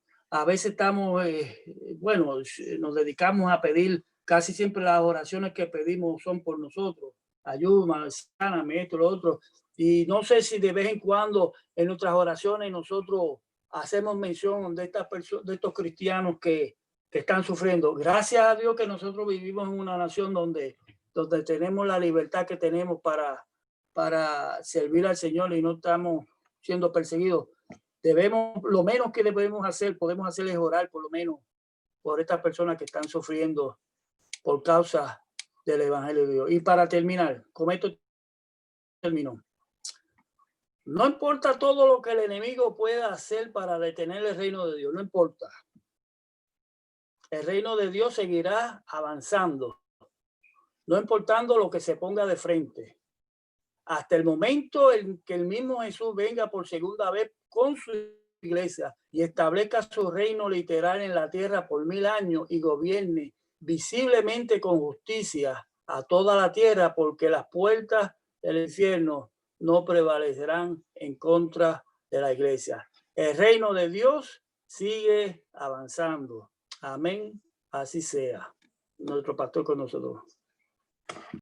bueno, nos dedicamos a pedir, casi siempre las oraciones que pedimos son por nosotros. Ayúdame, sáname, esto, lo otro. Y no sé si de vez en cuando en nuestras oraciones nosotros hacemos mención de estas personas, de estos cristianos que están sufriendo. Gracias a Dios que nosotros vivimos en una nación donde tenemos la libertad que tenemos para servir al Señor y no estamos siendo perseguidos. Lo menos que podemos hacer es orar por lo menos por estas personas que están sufriendo por causa del Evangelio de Dios. Y para terminar, con esto termino. No importa todo lo que el enemigo pueda hacer para detener el reino de Dios, no importa. El reino de Dios seguirá avanzando, no importando lo que se ponga de frente. Hasta el momento en que el mismo Jesús venga por segunda vez con su iglesia y establezca su reino literal en la tierra por 1000 años y gobierne visiblemente con justicia a toda la tierra, porque las puertas del infierno no prevalecerán en contra de la iglesia. El reino de Dios sigue avanzando. Amén. Así sea. Nuestro pastor con nosotros.